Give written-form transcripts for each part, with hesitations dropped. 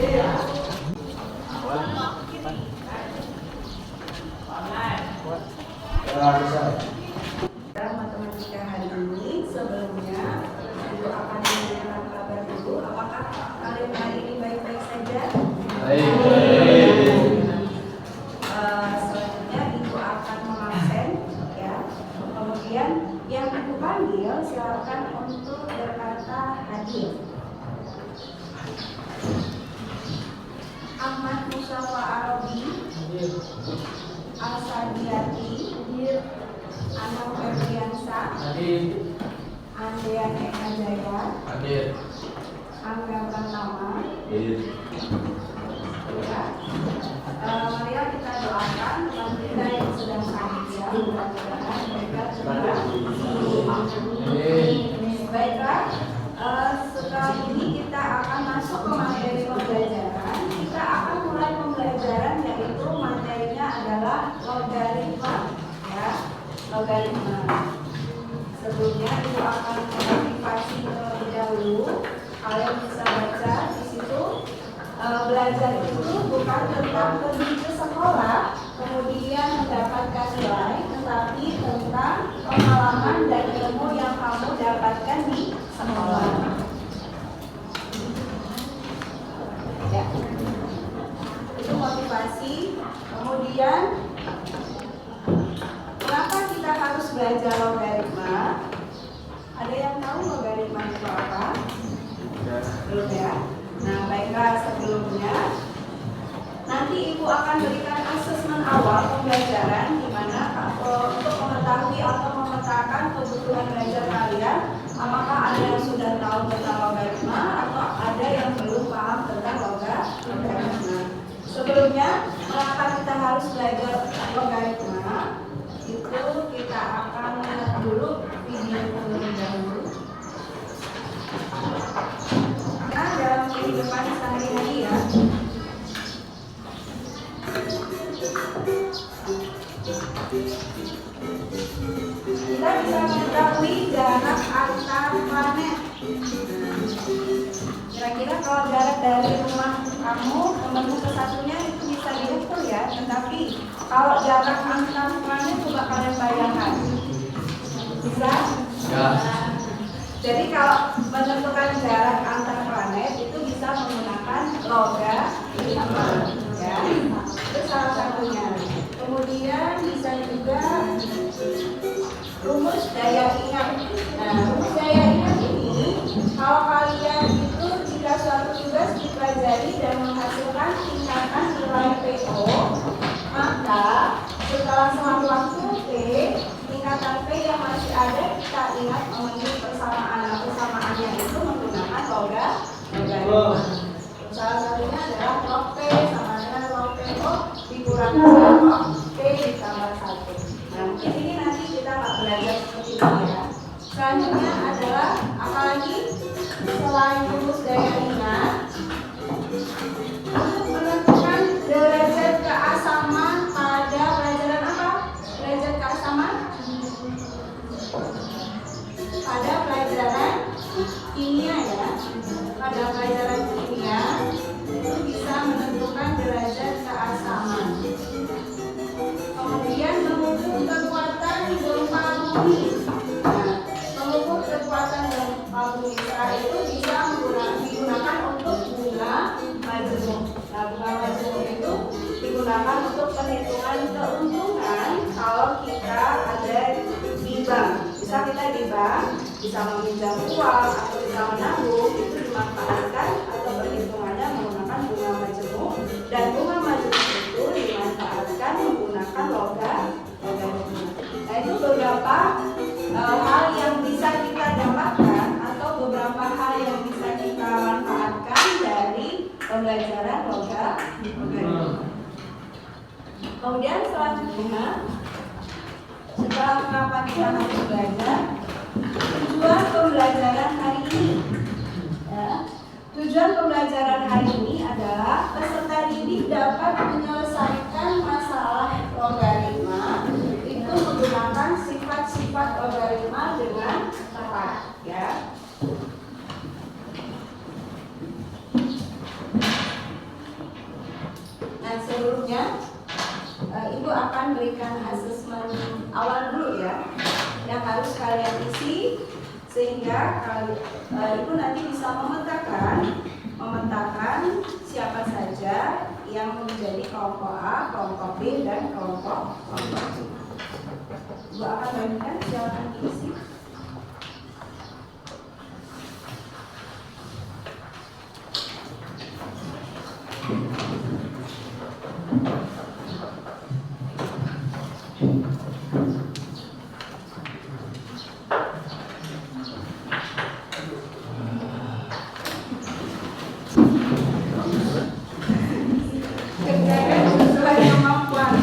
Dalam matematika hari ini, sebelumnya Ibu akan menanyakan kabar dulu. Apakah kalian hari ini baik-baik saja? Baik. Selanjutnya Ibu akan mengabsen, ya. Kemudian yang Ibu panggil silakan untuk berkata hadir. Ahmad Mustafa Arabi, Al-Sadiati, Anam Febriansa, Andean Eka Jaya, Angga Pratama. Marilah kita doakan teman kita yang sedang sakit, ya. Mudah-mudahan mereka cepat. Baiklah, setelah ini kita akan masuk ke materi pembelajaran. Kita akan mulai pembelajaran, yaitu materinya adalah logaritma, ya, logaritma. Sebelumnya Ibu akan motivasi terlebih dahulu. Kalian bisa baca di situ. Belajar itu bukan tentang pergi ke sekolah kemudian mendapatkan nilai, tetapi tentang pengalaman dan ilmu yang kamu dapatkan di sekolah. Ya, itu motivasi. Kemudian, kenapa kita harus belajar logaritma? Ada yang tahu logaritma itu apa? Belum, ya? Nah, baiklah, sebelumnya nanti Ibu akan berikan asesmen awal pembelajaran di mana untuk mengetahui atau memetakan kebutuhan belajar kalian, apakah ada yang sudah tahu tentang logaritma atau ada yang belum paham tentang logaritma. Sebelumnya, mengapa kita harus belajar logaritma? Itu kita akan lihat dulu video terlebih dahulu. Nah, dalam kehidupan sehari-hari, ya, kita bisa mengetahui jarak antar planet. Kira-kira kalau jarak dari rumah kamu ke tempat satunya itu bisa diukur, ya. Tetapi kalau jarak antar planet coba kalian bayangkan, bisa? Ya. Jadi kalau menentukan jarak antar planet itu bisa menggunakan logaritma, ya. Itu salah satunya. Kemudian bisa juga rumus daya ingat. Nah, rumus daya ingat ini kalau kalian itu jika suatu tugas dipelajari dan menghasilkan tingkatan nilai PO, maka setelah suatu waktu P, tingkatan P yang masih ada kita ingat memenuhi persamaan. Persamaannya itu menggunakan logaritma. Salah satunya adalah log P sama dengan log PO dikurang log P ditambah 1. Nah, mungkin ini nanti kita nggak belajar seperti ini, ya. Selanjutnya adalah apalagi selain rumus daya ingat, untuk menentukan derajat keasaman pada pelajaran apa? Derajat keasaman pada pelajaran kimia, ya. Pada pelajaran kimia itu bisa menentukan derajat keasaman. Kemudian mengukur kekuatan gempa bumi. Nah, mengukur kekuatan gempa bumi itu bisa digunakan untuk bunga majemuk. Nah, bunga majemuk itu digunakan untuk perhitungan keuntungan kalau kita ada di bank. Bisa kita di bank, bisa meminjam uang atau bisa menabung, itu dimanfaatkan atau perhitungannya menggunakan bunga majemuk, dan bunga majemuk itu dimanfaatkan menggunakan logaritma. Nah, itu beberapa hal yang bisa kita dapatkan atau beberapa hal yang bisa kita manfaatkan dari pembelajaran logaritma. Kemudian selanjutnya, setelah mengapa kita harus belajar, tujuan pembelajaran hari ini, ya. Tujuan pembelajaran hari ini adalah peserta didik dapat menyelesaikan masalah logaritma itu menggunakan sifat-sifat logaritma dengan tepat, ya. seluruhnya, Ibu akan berikan asesmen awal dulu ya, yang harus kalian isi sehingga Ibu nanti bisa memetakan siapa saja yang menjadi kelompok A, kelompok B, dan kelompok C. Ibu akan bagikan, silakan diisi. Kerjakan sesuai kemampuan.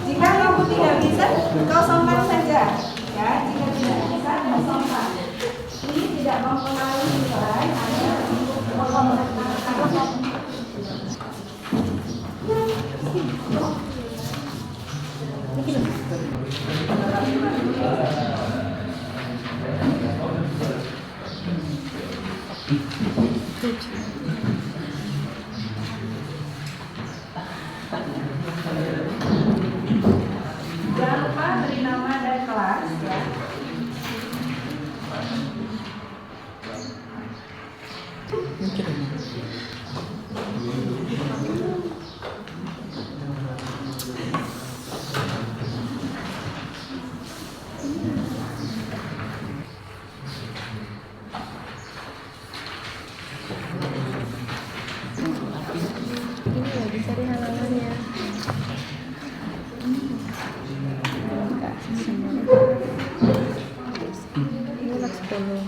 Jika kamu tidak bisa, kosongkan saja. Ya, jika tidak bisa, kosongkan. Ini tidak mempengaruhi nilai, hanya untuk mengkomunikasikan. Jangan lupa beri nama dan kelas ya. Ini lagi cari halamannya. Ini anak 10.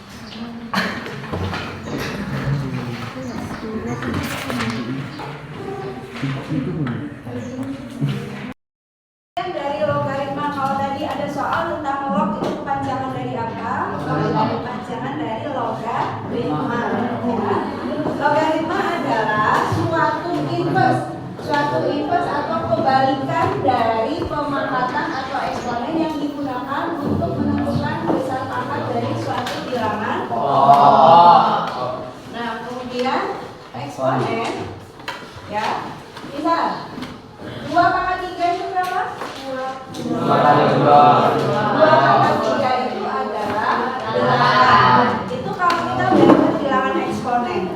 Dari logaritma, kalau tadi ada soal tentang log itu kepanjangan dari apa? Kepanjangan dari logaritma. Ya. Logaritma adalah suatu inverse atau kebalikan dari pemanfaatan atau eksponen yang digunakan untuk menentukan besar pangkat dari suatu bilangan. Nah, kemudian eksponen, ya, misal 2 pangkat 3 itu berapa? 2 pangkat 3 itu adalah 8. Itu kalau kita belajar bilangan eksponen.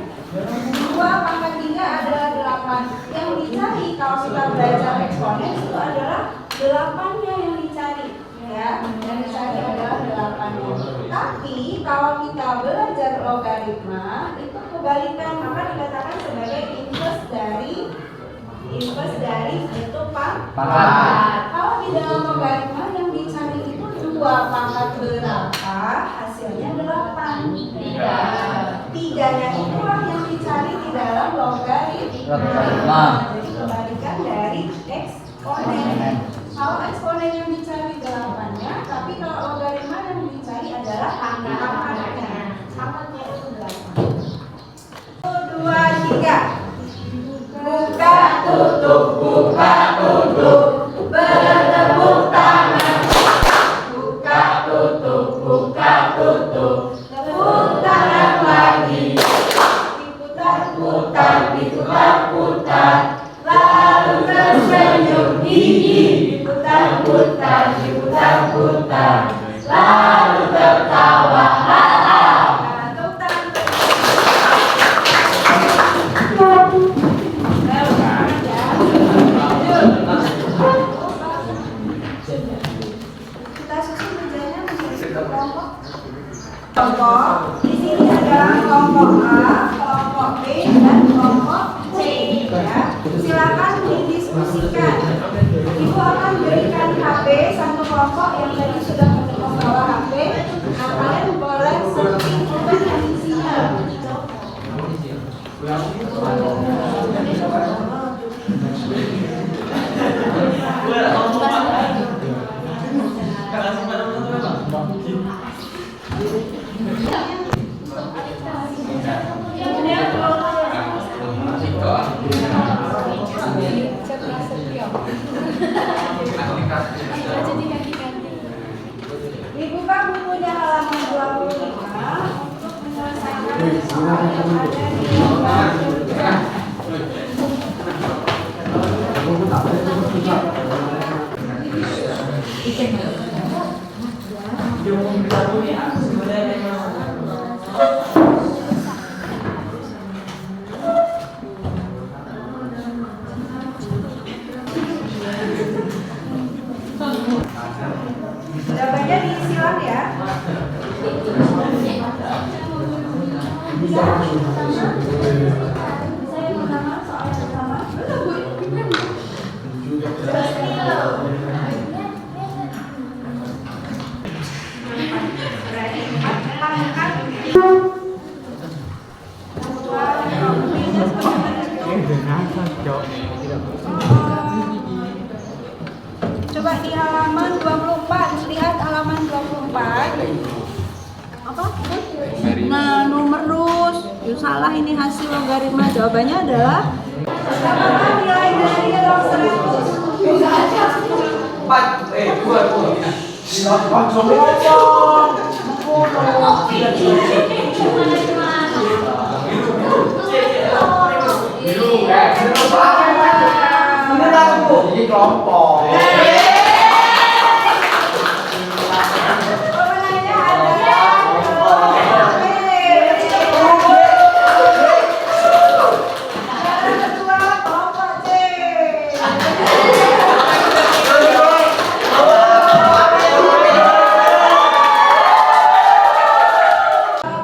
2 pangkat 3 adalah 8. Yang dicari kalau kita belajar eksponen itu adalah 8-nya yang dicari. Ya, yang dicari adalah 8-nya. Tapi kalau kita belajar logaritma itu kebalikan, maka dikatakan sebagai inverse dari bentuk pangkat. Kalau di dalam logaritma yang dicari itu 2 pangkat berapa, hasilnya 8. 3-nya itulah yang dicari di dalam logaritma. Jadi kebalikan dari eksponen. Kalau eksponen yang dicari 8-nya, tapi kalau logaritma yang dicari adalah pangkatnya. Pangkatnya itu 8. 1, 2, 3. Buka tutup, bertepuk tangan. Buka tutup, tepuk tangan lagi. Diputar-putar, lalu tersenyum gigi. Diputar-putar, lalu tertawa. Nah, tepuk tangan. Kita susun kerjanya menjadi kelompok. Di sini adalah kelompok A, kelompok B, dan kelompok C. Ya, silakan didiskusikan. Ibu akan berikan HP satu kelompok yang tadi sudah membawa HP. Nah, kalian boleh setting open isinya. Dibuka bukunya halaman 25 untuk menyelesaikan soal yang ada di halaman 25. Jawabannya disilang ya. Saya pertama soal yang pertama. Coba di halaman 24, lihat halaman 24. Apa? Nah, numerus. Salah ini hasil logaritma. Jawabannya adalah apakah nilai dari log 100? Bisa aja. ini kelompok. Pemenangnya adalah ketua kelompok C.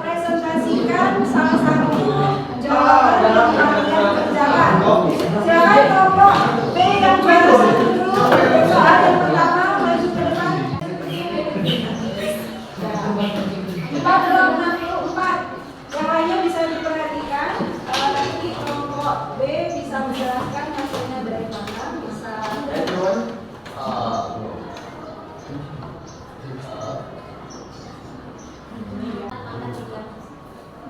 Presentasikan salah satu jawaban yang kalian kerjakan. Silakan kelompok B yang baru dulu. Soal yang pertama maju ke depan. 464. Yang lainnya bisa diperhatikan. Nanti kelompok B bisa menjelaskan hasilnya dari mana. Bisa.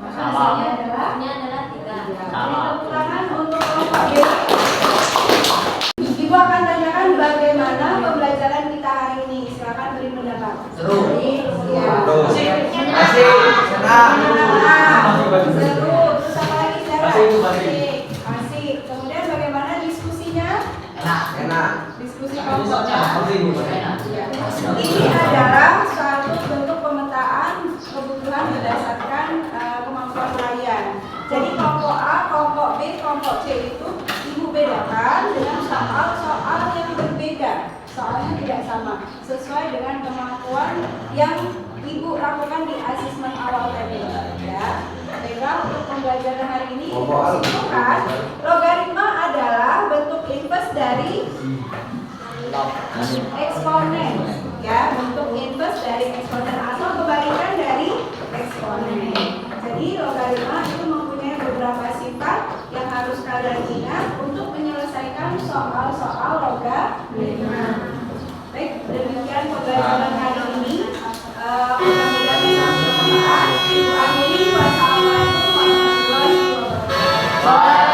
Maka hasilnya adalah 3. Tepuk tangan untuk kelompok B. Ibu akan tanyakan bagaimana pembelajaran kita hari ini. Silakan beri pendapat. Seru. Ya. Asik. Senang. Seru. Terus apa lagi silakan? Asik. Asik. Kemudian bagaimana diskusinya? Enak. Diskusi kelompoknya. Iya. Ini adalah suatu bentuk pemetaan kebutuhan berdasarkan kemampuan kalian. Jadi kelompok A, kelompok B, kelompok C itu ibu bedakan dengan soal-soal yang berbeda. Soalnya tidak sama, sesuai dengan kemampuan yang ibu lakukan di asesmen awal tadi. Ya. Sehingga untuk pembelajaran hari ini ibu simpulkan logaritma adalah bentuk inverse dari eksponen, ya, bentuk inverse dari eksponen atau kebalikan dari eksponen. Jadi logaritma itu mempunyai beberapa sifat yang harus kalian ingat untuk menyelesaikan soal-soal logaritma. Baik, demikian pembelajaran hari ini. Mudah-mudahan bisa bermanfaat. Ibu akhiri, wassalamualaikum warahmatullahi wabarakatuh.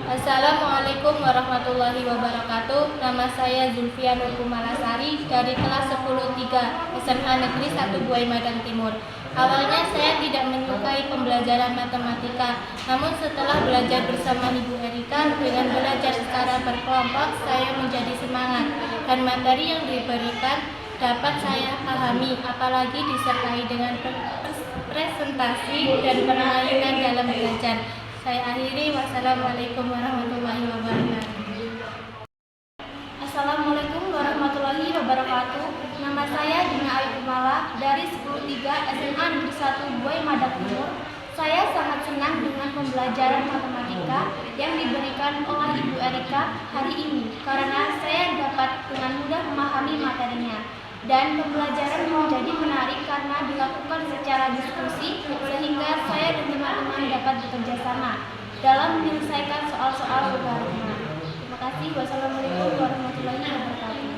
Assalamualaikum warahmatullahi wabarakatuh. Nama saya Zulfia Nur Kumalasari dari kelas 10-3 SMA Negeri 1 Buai Madang Timur. Awalnya saya tidak menyukai pembelajaran matematika, namun setelah belajar bersama Ibu Erika dengan belajar secara berkelompok, saya menjadi semangat dan materi yang diberikan dapat saya pahami, apalagi disertai dengan presentasi dan permainan dalam belajar. Saya akhiri, wassalamualaikum warahmatullahi wabarakatuh. Assalamualaikum warahmatullahi wabarakatuh. Nama saya Dina Ayu Kumala dari 10-3 SMA Negeri 1 Buai Madang Timur. Saya sangat senang dengan pembelajaran matematika yang diberikan oleh Ibu Erika hari ini karena saya dapat dengan mudah memahami materinya. Dan pembelajaran menjadi menarik karena dilakukan secara diskusi sehingga saya dan teman-teman dapat bekerja sama dalam menyelesaikan soal-soal logaritma. Terima kasih. Wassalamualaikum warahmatullahi wabarakatuh.